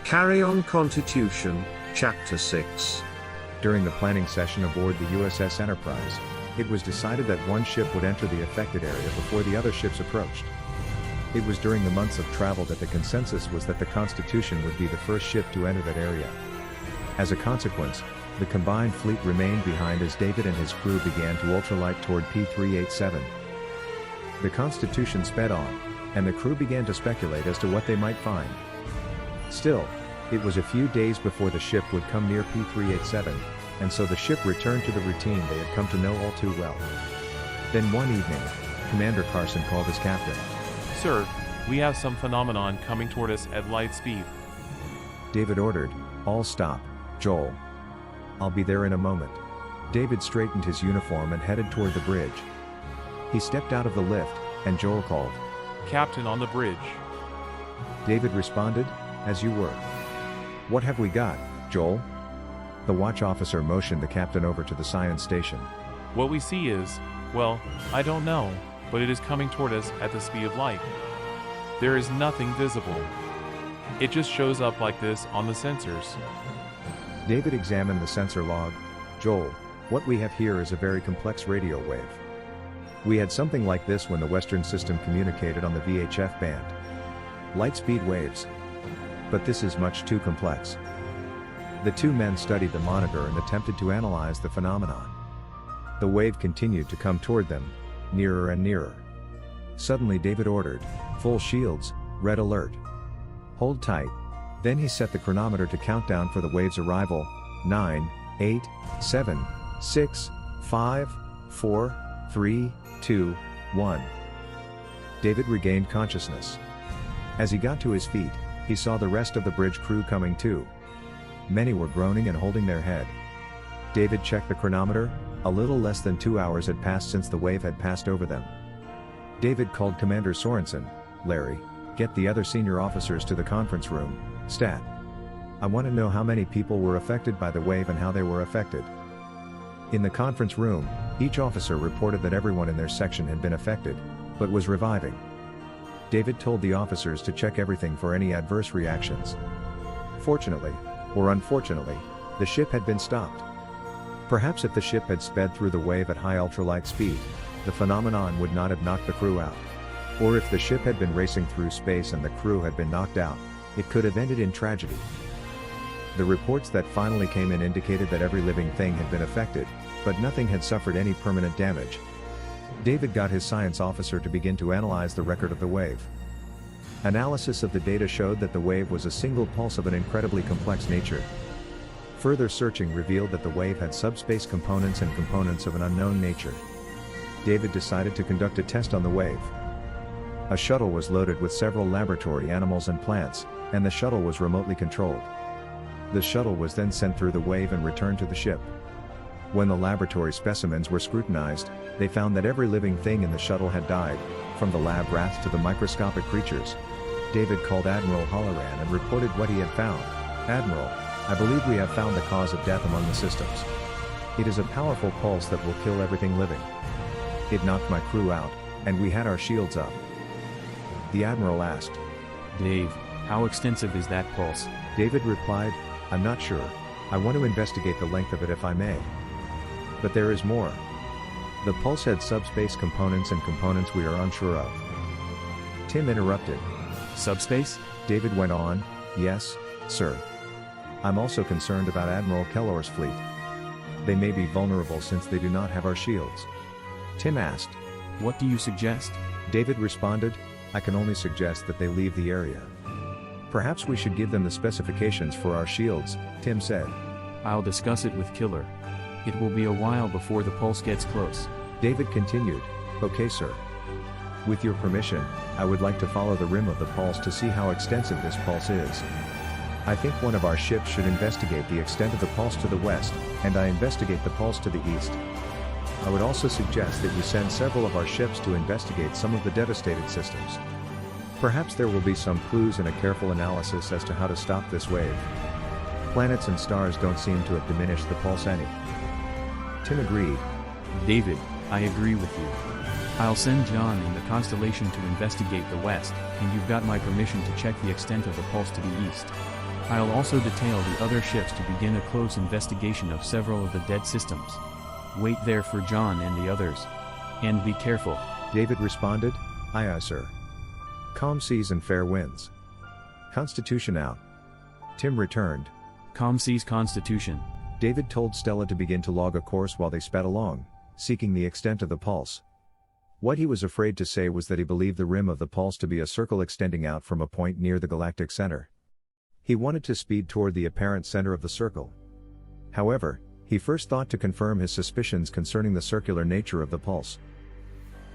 Carry on Constitution, Chapter 6. During the planning session aboard the USS Enterprise, it was decided that one ship would enter the affected area before the other ships approached. It was during the months of travel that the consensus was that the Constitution would be the first ship to enter that area. As a consequence, the combined fleet remained behind as David and his crew began to ultralight toward P-387. The Constitution sped on, and the crew began to speculate as to what they might find. Still, it was a few days before the ship would come near P-387, and so the ship returned to the routine they had come to know all too well. Then one evening, Commander Carson called his captain. Sir, we have some phenomenon coming toward us at light speed. David ordered, "All stop, Joel. I'll be there in a moment." David straightened his uniform and headed toward the bridge. He stepped out of the lift, and Joel called, Captain on the bridge. David responded, "As you were." "What have we got, Joel?" The watch officer motioned the captain over to the science station. What we see is, well, I don't know, but it is coming toward us at the speed of light. There is nothing visible. It just shows up like this on the sensors. David examined the sensor log. "Joel, what we have here is a very complex radio wave. We had something like this when the Western system communicated on the VHF band. Light speed waves. But this is much too complex." The two men studied the monitor and attempted to analyze the phenomenon. The wave continued to come toward them, nearer and nearer. Suddenly David ordered, "Full shields, red alert. Hold tight." Then he set the chronometer to count down for the wave's arrival. 9, 8, 7, 6, 5, 4, 3, 2, 1. David regained consciousness. As he got to his feet, he saw the rest of the bridge crew coming too. Many were groaning and holding their head. David checked the chronometer. A little less than 2 hours had passed since the wave had passed over them. David called Commander Sorensen. "Larry, get the other senior officers to the conference room. Stat. I want to know how many people were affected by the wave and how they were affected." In the conference room, each officer reported that everyone in their section had been affected, but was reviving. David told the officers to check everything for any adverse reactions. Fortunately, or unfortunately, the ship had been stopped. Perhaps if the ship had sped through the wave at high ultralight speed, the phenomenon would not have knocked the crew out. Or if the ship had been racing through space and the crew had been knocked out, it could have ended in tragedy. The reports that finally came in indicated that every living thing had been affected, but nothing had suffered any permanent damage. David got his science officer to begin to analyze the record of the wave. Analysis of the data showed that the wave was a single pulse of an incredibly complex nature. Further searching revealed that the wave had subspace components and components of an unknown nature. David decided to conduct a test on the wave. A shuttle was loaded with several laboratory animals and plants, and the shuttle was remotely controlled. The shuttle was then sent through the wave and returned to the ship. When the laboratory specimens were scrutinized, they found that every living thing in the shuttle had died, from the lab rats to the microscopic creatures. David called Admiral Halloran and reported what he had found. "Admiral, I believe we have found the cause of death among the systems. It is a powerful pulse that will kill everything living. It knocked my crew out, and we had our shields up." The Admiral asked, "Dave, how extensive is that pulse?" David replied, "I'm not sure. I want to investigate the length of it if I may. But there is more. The pulse had subspace components and components we are unsure of." Tim interrupted. Subspace? David went on, "Yes, sir. I'm also concerned about Admiral Kellor's fleet. They may be vulnerable since they do not have our shields." Tim asked. "What do you suggest?" David responded, "I can only suggest that they leave the area. Perhaps we should give them the specifications for our shields," Tim said. "I'll discuss it with Killer. It will be a while before the pulse gets close." David continued, "Okay, sir. With your permission, I would like to follow the rim of the pulse to see how extensive this pulse is. I think one of our ships should investigate the extent of the pulse to the west, and I investigate the pulse to the east. I would also suggest that you send several of our ships to investigate some of the devastated systems. Perhaps there will be some clues and a careful analysis as to how to stop this wave. Planets and stars don't seem to have diminished the pulse any." Tim agreed. "David, I agree with you. I'll send John and the Constellation to investigate the west, and you've got my permission to check the extent of the pulse to the east." I'll also detail the other ships to begin a close investigation of several of the dead systems. Wait there for John and the others. And be careful. David responded, "Aye aye sir. Calm seas and fair winds. Constitution out." Tim returned. Calm seas Constitution. David told Stella to begin to log a course while they sped along, seeking the extent of the pulse. What he was afraid to say was that he believed the rim of the pulse to be a circle extending out from a point near the galactic center. He wanted to speed toward the apparent center of the circle. However, he first thought to confirm his suspicions concerning the circular nature of the pulse.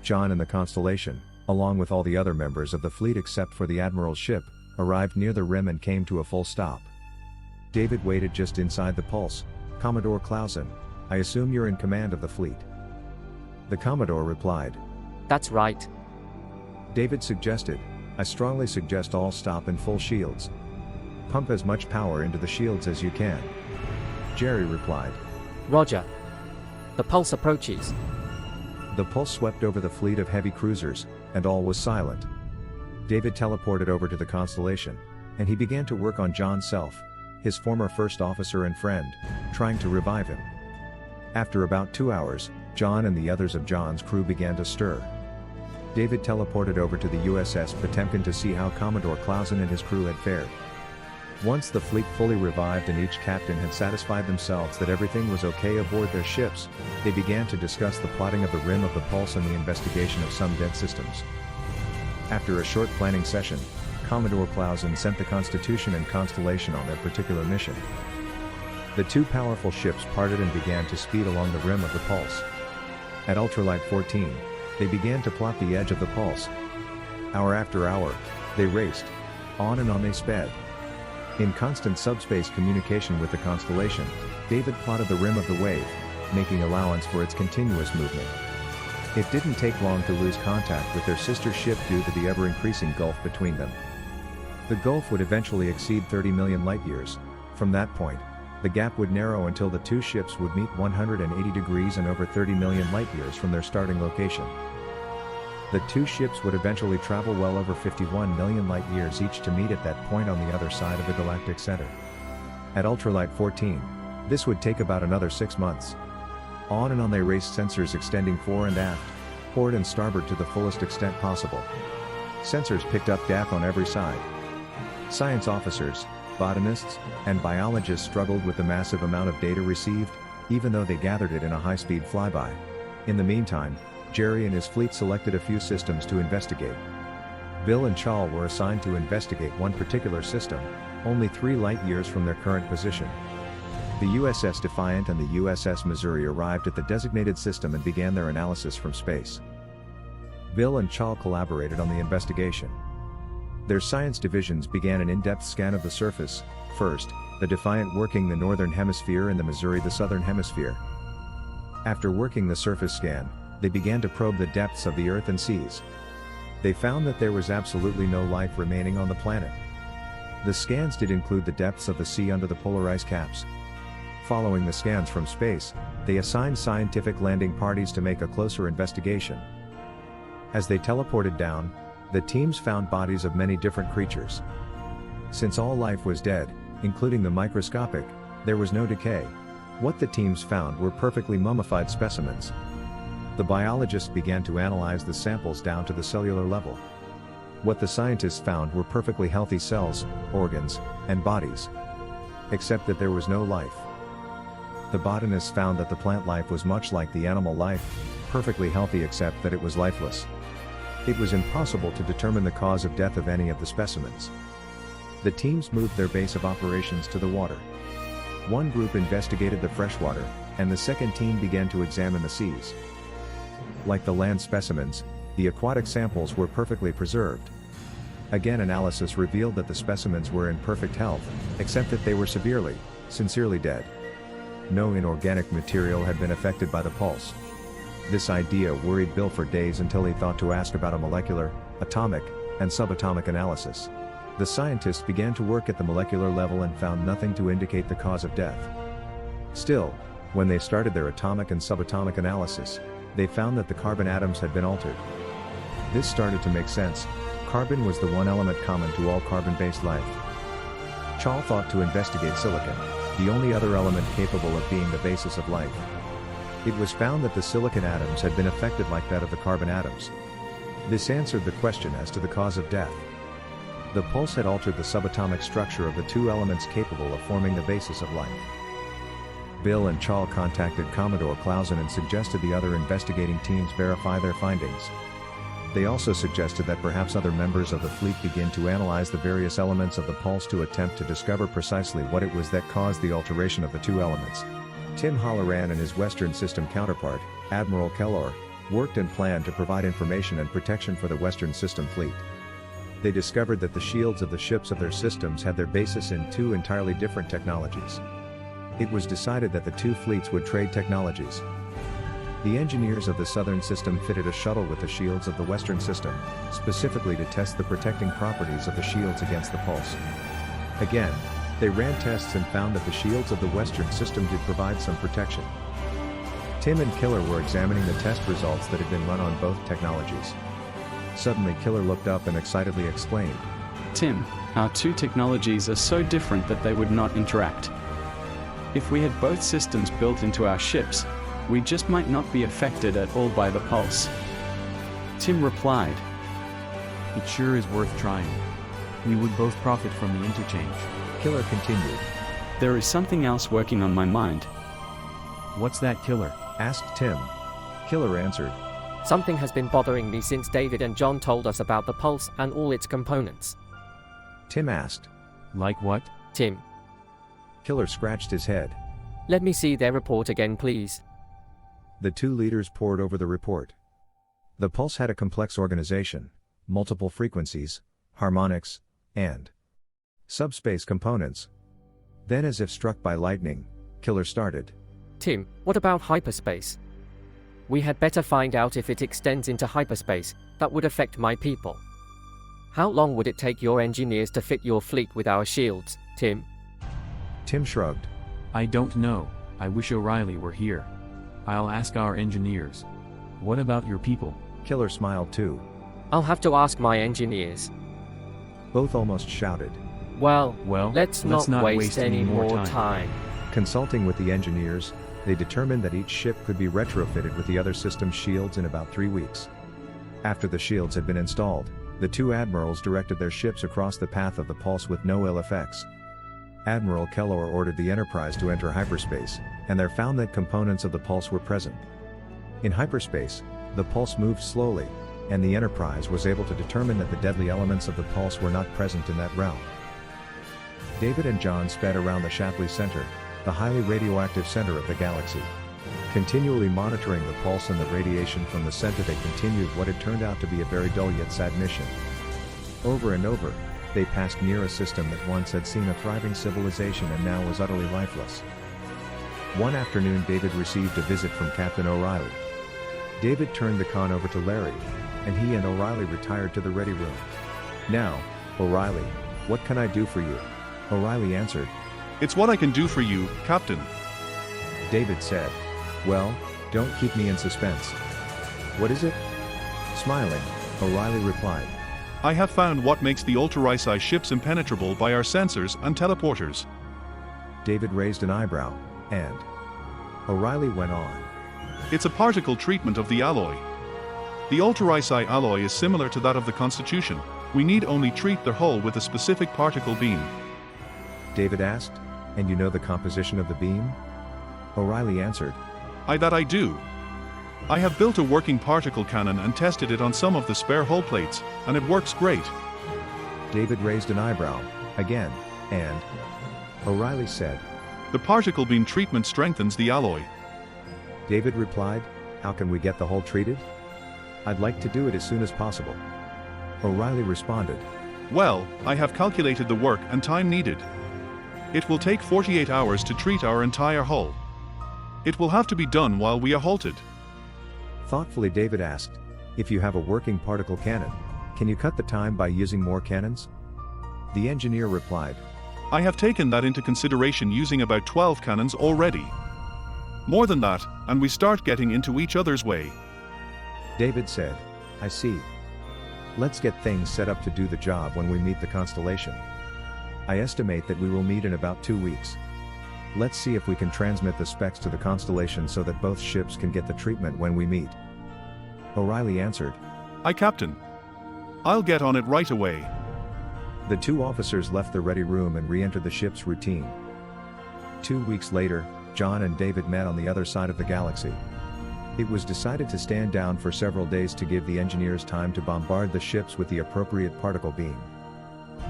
John and the Constellation, along with all the other members of the fleet except for the Admiral's ship, arrived near the rim and came to a full stop. David waited just inside the pulse. "Commodore Clausen, I assume you're in command of the fleet." The Commodore replied. "That's right." David suggested, "I strongly suggest all stop in full shields. Pump as much power into the shields as you can." Jerry replied. "Roger. The pulse approaches." The pulse swept over the fleet of heavy cruisers, and all was silent. David teleported over to the Constellation, and he began to work on John Self, his former first officer and friend, trying to revive him. After about 2 hours, John and the others of John's crew began to stir. David teleported over to the USS Potemkin to see how Commodore Clausen and his crew had fared. Once the fleet fully revived and each captain had satisfied themselves that everything was okay aboard their ships, they began to discuss the plotting of the rim of the pulse and the investigation of some dead systems. After a short planning session, Commodore Clausen sent the Constitution and Constellation on their particular mission. The two powerful ships parted and began to speed along the rim of the pulse. At ultralight 14, they began to plot the edge of the pulse. Hour after hour, they raced. On and on they sped. In constant subspace communication with the Constellation, David plotted the rim of the wave, making allowance for its continuous movement. It didn't take long to lose contact with their sister ship due to the ever-increasing gulf between them. The gulf would eventually exceed 30 million light-years. From that point, the gap would narrow until the two ships would meet 180 degrees and over 30 million light-years from their starting location. The two ships would eventually travel well over 51 million light-years each to meet at that point on the other side of the galactic center. At ultralight 14, this would take about another 6 months. On and on they raced, sensors extending fore and aft, port and starboard to the fullest extent possible. Sensors picked up data on every side. Science officers, botanists, and biologists struggled with the massive amount of data received, even though they gathered it in a high-speed flyby. In the meantime, Jerry and his fleet selected a few systems to investigate. Bill and Chal were assigned to investigate one particular system, only 3 light-years from their current position. The USS Defiant and the USS Missouri arrived at the designated system and began their analysis from space. Bill and Chal collaborated on the investigation. Their science divisions began an in-depth scan of the surface, first, the Defiant working the northern hemisphere and the Missouri the southern hemisphere. After working the surface scan, they began to probe the depths of the earth and seas. They found that there was absolutely no life remaining on the planet. The scans did include the depths of the sea under the polar ice caps. Following the scans from space, they assigned scientific landing parties to make a closer investigation. As they teleported down, the teams found bodies of many different creatures. Since all life was dead, including the microscopic, there was no decay. What the teams found were perfectly mummified specimens. The biologists began to analyze the samples down to the cellular level. What the scientists found were perfectly healthy cells, organs, and bodies. Except that there was no life. The botanists found that the plant life was much like the animal life, perfectly healthy except that it was lifeless. It was impossible to determine the cause of death of any of the specimens. The teams moved their base of operations to the water. One group investigated the freshwater, and the second team began to examine the seas. Like the land specimens, the aquatic samples were perfectly preserved. Again, analysis revealed that the specimens were in perfect health, except that they were severely, sincerely dead. No inorganic material had been affected by the pulse. This idea worried Bill for days until he thought to ask about a molecular, atomic, and subatomic analysis. The scientists began to work at the molecular level and found nothing to indicate the cause of death. Still, when they started their atomic and subatomic analysis, they found that the carbon atoms had been altered. This started to make sense. Carbon was the one element common to all carbon-based life. Chal thought to investigate silicon, the only other element capable of being the basis of life. It was found that the silicon atoms had been affected like that of the carbon atoms. This answered the question as to the cause of death. The pulse had altered the subatomic structure of the two elements capable of forming the basis of life. Bill and Chal contacted Commodore Clausen and suggested the other investigating teams verify their findings. They also suggested that perhaps other members of the fleet begin to analyze the various elements of the pulse to attempt to discover precisely what it was that caused the alteration of the two elements. Tim Halloran and his Western System counterpart, Admiral Kellor, worked and planned to provide information and protection for the Western System fleet. They discovered that the shields of the ships of their systems had their basis in two entirely different technologies. It was decided that the two fleets would trade technologies. The engineers of the Southern System fitted a shuttle with the shields of the Western System, specifically to test the protecting properties of the shields against the pulse. Again, they ran tests and found that the shields of the Western System did provide some protection. Tim and Killer were examining the test results that had been run on both technologies. Suddenly Killer looked up and excitedly exclaimed, Tim, our two technologies are so different that they would not interact. If we had both systems built into our ships, we just might not be affected at all by the pulse. Tim replied, It sure is worth trying. We would both profit from the interchange. Killer continued. There is something else working on my mind. What's that, Killer? Asked Tim. Killer answered. Something has been bothering me since David and John told us about the pulse and all its components. Tim asked. Like what? Tim, Killer scratched his head. let me see their report again, please. The two leaders pored over the report. The pulse had a complex organization, multiple frequencies, harmonics, and subspace components. Then, as if struck by lightning, Killer started. Tim, what about hyperspace? We had better find out if it extends into hyperspace. That would affect my people. How long would it take your engineers to fit your fleet with our shields, Tim? Tim shrugged. I don't know. I wish O'Reilly were here. I'll ask our engineers. What about your people? Killer smiled too. I'll have to ask my engineers. Both almost shouted. Well, let's not not waste any more time. Consulting with the engineers, they determined that each ship could be retrofitted with the other system's shields in about 3 weeks. After the shields had been installed, the two admirals directed their ships across the path of the pulse with no ill effects. Admiral Kellor ordered the Enterprise to enter hyperspace, and there found that components of the pulse were present. In hyperspace, the pulse moved slowly, and the Enterprise was able to determine that the deadly elements of the pulse were not present in that realm. David and John sped around the Shapley Center, the highly radioactive center of the galaxy. Continually monitoring the pulse and the radiation from the center, they continued what had turned out to be a very dull yet sad mission. Over and over, they passed near a system that once had seen a thriving civilization and now was utterly lifeless. One afternoon, David received a visit from Captain O'Reilly. David turned the con over to Larry, and he and O'Reilly retired to the ready room. Now, O'Reilly, what can I do for you? O'Reilly answered. It's what I can do for you, Captain. David said. Well, don't keep me in suspense. What is it? Smiling, O'Reilly replied. I have found what makes the Ultra-Risi ships impenetrable by our sensors and teleporters. David raised an eyebrow, and O'Reilly went on. It's a particle treatment of the alloy. The Ultra-Risi alloy is similar to that of the Constitution. We need only treat the hull with a specific particle beam. David asked, and you know the composition of the beam? O'Reilly answered. I do. I have built a working particle cannon and tested it on some of the spare hull plates, and it works great. David raised an eyebrow, again, and O'Reilly said. The particle beam treatment strengthens the alloy. David replied, how can we get the hull treated? I'd like to do it as soon as possible. O'Reilly responded. Well, I have calculated the work and time needed. It will take 48 hours to treat our entire hull. It will have to be done while we are halted. Thoughtfully, David asked, if you have a working particle cannon, can you cut the time by using more cannons? The engineer replied. I have taken that into consideration using about 12 cannons already. More than that, and we start getting into each other's way. David said, I see. Let's get things set up to do the job when we meet the constellation. I estimate that we will meet in about 2 weeks. Let's see if we can transmit the specs to the Constellation so that both ships can get the treatment when we meet. O'Reilly answered. Aye, Captain. I'll get on it right away. The two officers left the ready room and re-entered the ship's routine. 2 weeks later, John and David met on the other side of the galaxy. It was decided to stand down for several days to give the engineers time to bombard the ships with the appropriate particle beam.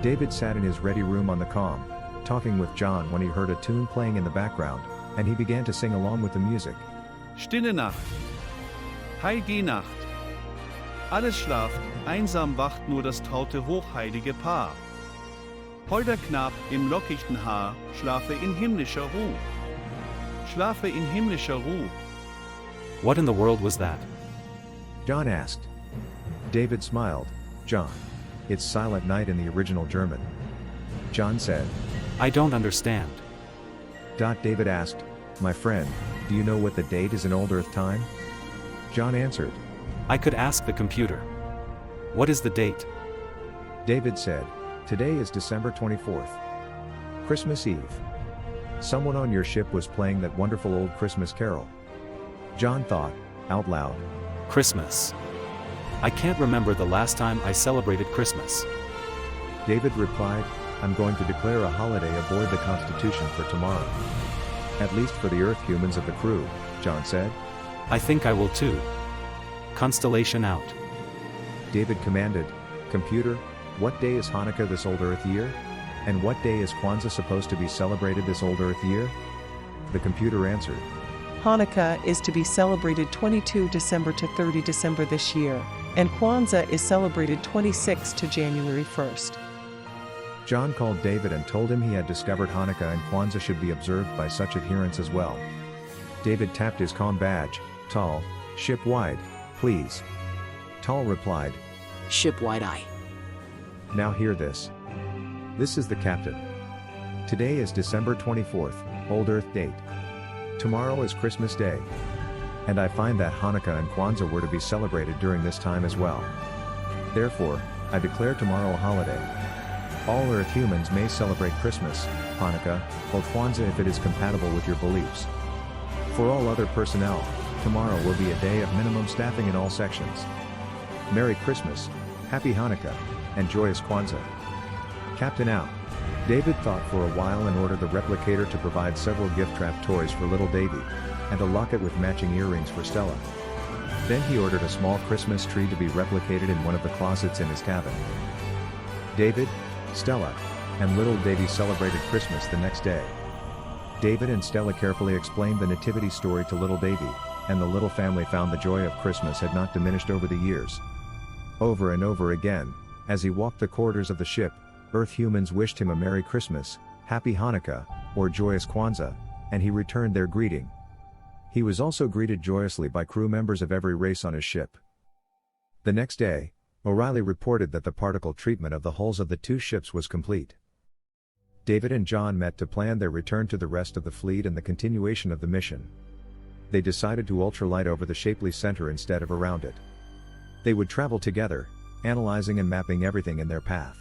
David sat in his ready room on the comm, talking with John when he heard a tune playing in the background, and he began to sing along with the music. Stille Nacht. Heilige Nacht. Alles schlaft, einsam wacht nur das traute hochheilige Paar. Holder Knapp im lockichten Haar, schlafe in himmlischer Ruh. Schlafe in himmlischer Ruh. What in the world was that? John asked. David smiled. John. It's Silent Night in the original German. John said. I don't understand. David asked, my friend, do you know what the date is in Old Earth time? John answered. I could ask the computer. What is the date? David said, today is December 24th. Christmas Eve. Someone on your ship was playing that wonderful old Christmas carol. John thought, out loud. Christmas. I can't remember the last time I celebrated Christmas. David replied, I'm going to declare a holiday aboard the Constitution for tomorrow. At least for the Earth humans of the crew, John said. I think I will too. Constellation out. David commanded, computer, what day is Hanukkah this old Earth year? And what day is Kwanzaa supposed to be celebrated this old Earth year? The computer answered. Hanukkah is to be celebrated 22 December to 30 December this year, and Kwanzaa is celebrated 26 to January 1st. John called David and told him he had discovered Hanukkah and Kwanzaa should be observed by such adherents as well. David tapped his comm badge. Tall, ship-wide, please. Tall replied. Ship-wide aye. Now hear this. This is the captain. Today is December 24th, Old Earth date. Tomorrow is Christmas Day. And I find that Hanukkah and Kwanzaa were to be celebrated during this time as well. Therefore, I declare tomorrow a holiday. All Earth humans may celebrate Christmas, Hanukkah, or Kwanzaa if it is compatible with your beliefs. For all other personnel, tomorrow will be a day of minimum staffing in all sections. Merry Christmas, Happy Hanukkah, and Joyous Kwanzaa. Captain out. David thought for a while and ordered the replicator to provide several gift-wrapped toys for little Davy, and a locket with matching earrings for Stella. Then he ordered a small Christmas tree to be replicated in one of the closets in his cabin. David, Stella, and little Davy celebrated Christmas the next day. David and Stella carefully explained the nativity story to little Davy, and the little family found the joy of Christmas had not diminished over the years. Over and over again, as he walked the corridors of the ship, Earth humans wished him a Merry Christmas, Happy Hanukkah, or Joyous Kwanzaa, and he returned their greeting. He was also greeted joyously by crew members of every race on his ship. The next day, O'Reilly reported that the particle treatment of the hulls of the two ships was complete. David and John met to plan their return to the rest of the fleet and the continuation of the mission. They decided to ultralight over the shapely center instead of around it. They would travel together, analyzing and mapping everything in their path.